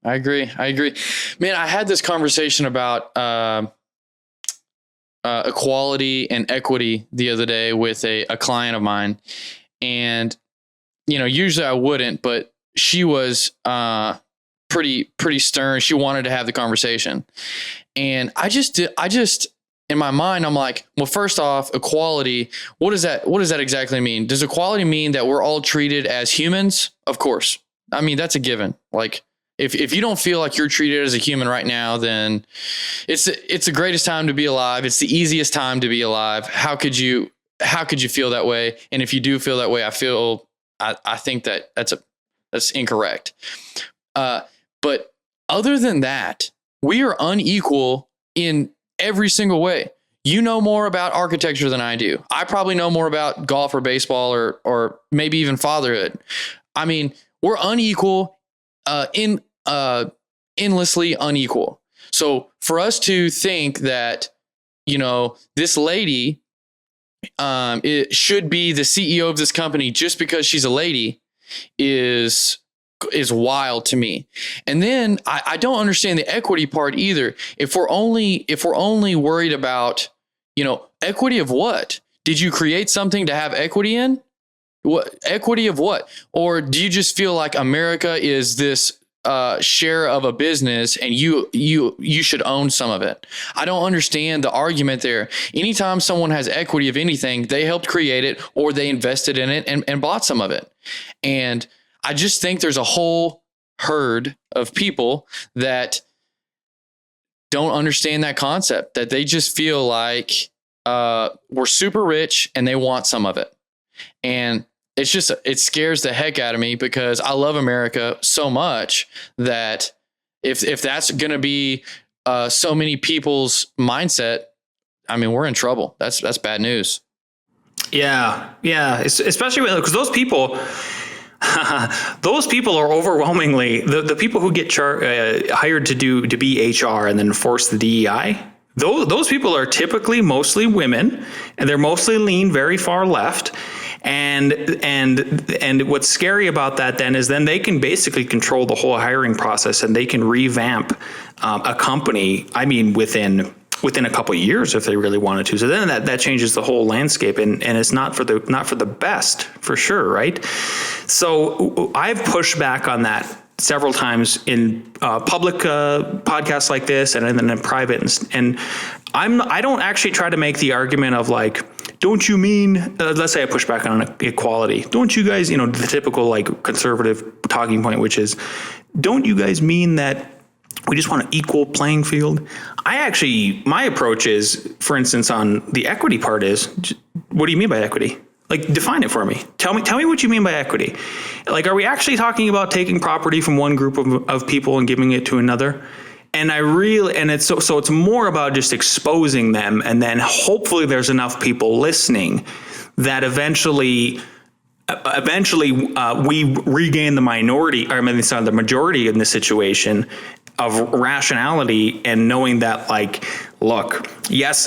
I agree. Man, I had this conversation about equality and equity the other day with a client of mine. And, usually I wouldn't, but she was pretty stern. She wanted to have the conversation. And I just in my mind, I'm like, well, first off, equality, what does that exactly mean? Does equality mean that we're all treated as humans? Of course. I mean, that's a given. Like, if you don't feel like you're treated as a human right now, then it's the greatest time to be alive. It's the easiest time to be alive. How could you feel that way? And if you do feel that way, I think that that's incorrect. But other than that, we are unequal in every single way. You know more about architecture than I do. I probably know more about golf or baseball or maybe even fatherhood. I mean, we're unequal, endlessly unequal. So for us to think that, this lady, it should be the CEO of this company just because she's a lady is wild to me. And then I don't understand the equity part either. If we're only worried about, equity of what? Did you create something to have equity in? What equity of what? Or do you just feel like America is this share of a business and you should own some of it? I don't understand the argument there. Anytime someone has equity of anything, they helped create it or they invested in it and bought some of it. And I just think there's a whole herd of people that don't understand that concept, that they just feel like we're super rich and they want some of it. And it scares the heck out of me because I love America so much that if that's going to be so many people's mindset, I mean, we're in trouble. That's bad news. Yeah. Especially because those people are overwhelmingly the people who get hired to be HR and then enforce the DEI. Those people are typically mostly women, and they're mostly lean very far left. And what's scary about that then is then they can basically control the whole hiring process, and they can revamp a company. I mean, within a couple of years if they really wanted to. So then that changes the whole landscape, and it's not for the best, for sure, right? So I've pushed back on that several times in public podcasts like this, and then in private. And I don't actually try to make the argument of like, don't you mean, let's say I push back on equality. Don't you guys, the typical like conservative talking point, which is, don't you guys mean that we just want an equal playing field? My approach is, for instance, on the equity part is, what do you mean by equity? Like, define it for me. Tell me what you mean by equity. Like, are we actually talking about taking property from one group of people and giving it to another? And it's more about just exposing them, and then hopefully there's enough people listening that eventually we regain the majority in this situation of rationality and knowing that, like, look, yes,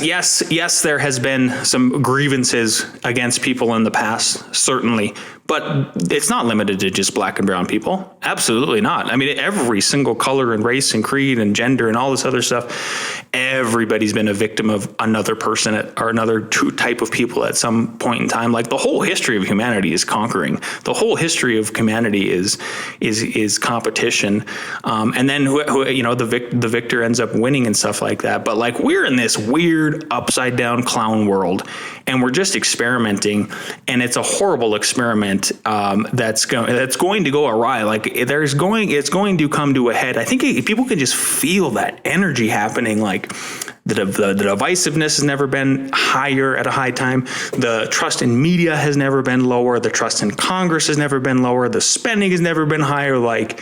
there has been some grievances against people in the past, certainly, but it's not limited to just black and brown people. Absolutely not. I mean, every single color and race and creed and gender and all this other stuff, everybody's been a victim of another person or another type of people at some point in time. Like, the whole history of humanity is conquering. The whole history of humanity is competition. And then the victor ends up winning and stuff like that. But like, we're in this weird upside down clown world, and we're just experimenting, and it's a horrible experiment that's going to go awry. Like, it's going to come to a head. I think people can just feel that energy happening. Like, the divisiveness has never been higher at a high time. The trust in media has never been lower. The trust in Congress has never been lower. The spending has never been higher. Like,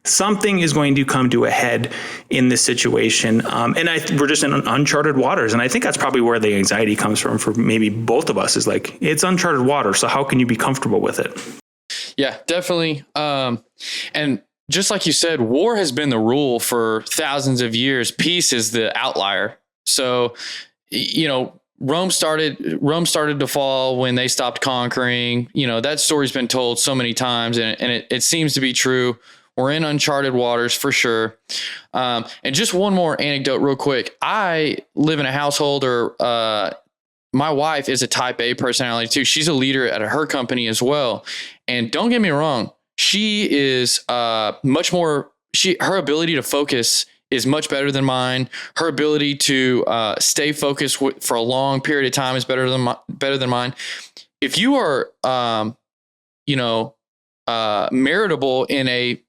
something is going to come to a head in this situation. We're just in uncharted waters. And I think that's probably where the anxiety comes from for maybe both of us, is like, it's uncharted water. So how can you be comfortable with it? Yeah, definitely. And just like you said, war has been the rule for thousands of years. Peace is the outlier. So, Rome started to fall when they stopped conquering. That story's been told so many times, and it seems to be true We're in uncharted waters for sure. And just one more anecdote real quick. I live in a household my wife is a type A personality too. She's a leader at her company as well. And don't get me wrong, she is much more, her ability to focus is much better than mine. Her ability to stay focused for a long period of time is better than mine. If you are, meritable in a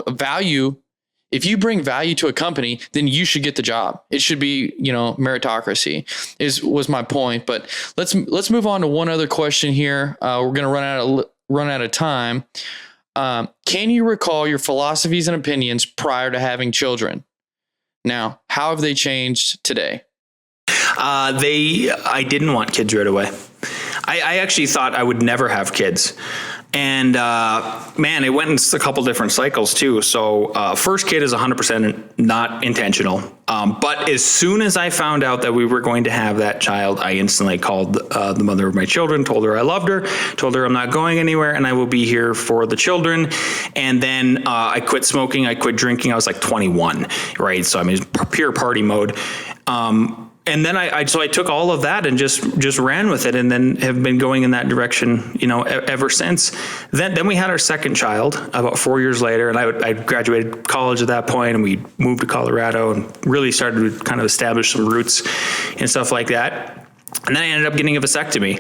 value, if you bring value to a company, then you should get the job. It should be, meritocracy was my point. But let's move on to one other question here. We're going to run out of time. Can you recall your philosophies and opinions prior to having children? Now, how have they changed today? I didn't want kids right away. I actually thought I would never have kids. And man, it went in a couple different cycles too. So first kid is 100% not intentional. But as soon as I found out that we were going to have that child, I instantly called the mother of my children, told her I loved her, told her I'm not going anywhere and I will be here for the children. And then I quit smoking, I quit drinking. I was like 21, right? So I mean, pure party mode. And then I took all of that and just ran with it, and then have been going in that direction, ever since. Then we had our second child about 4 years later, and I graduated college at that point, and we moved to Colorado and really started to kind of establish some roots and stuff like that. And then I ended up getting a vasectomy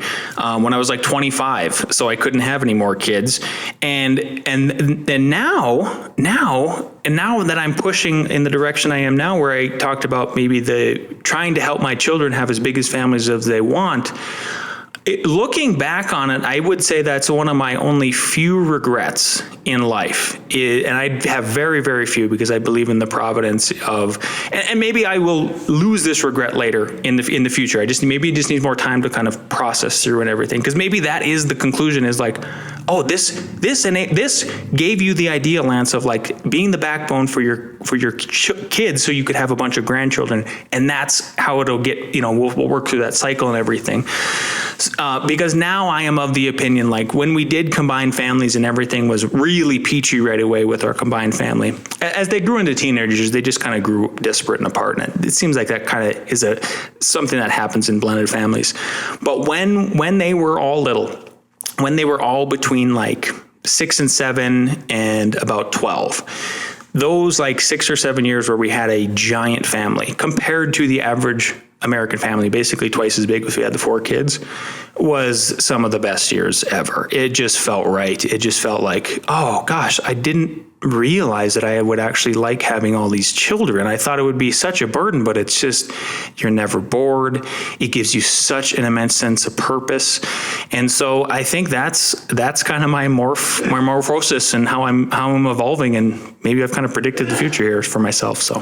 when I was like 25, so I couldn't have any more kids. And now that I'm pushing in the direction I am now, where I talked about maybe trying to help my children have as big as families as they want. Looking back on it, I would say that's one of my only few regrets in life. And I have very, very few, because I believe in the providence of, and maybe I will lose this regret later in the future. Maybe it just needs more time to kind of process through and everything. Because maybe that is the conclusion, is like, oh, this gave you the idea, Lance, of like being the backbone for your kids, so you could have a bunch of grandchildren, and that's how it'll get. We'll work through that cycle and everything. Because now I am of the opinion, like when we did combine families and everything was really peachy right away with our combined family, as they grew into teenagers, they just kind of grew disparate and apart. And it seems like that kind of is something that happens in blended families. But when they were all little, when they were all between like 6 and 7 and about 12, those like 6 or 7 years where we had a giant family compared to the average American family, basically twice as big if we had the 4 kids, was some of the best years ever. It just felt right. It just felt like, oh gosh, I didn't realize that I would actually like having all these children. I thought it would be such a burden, but it's just, you're never bored. It gives you such an immense sense of purpose. And so I think that's kind of my morphosis and how I'm evolving, and maybe I've kind of predicted the future here for myself. So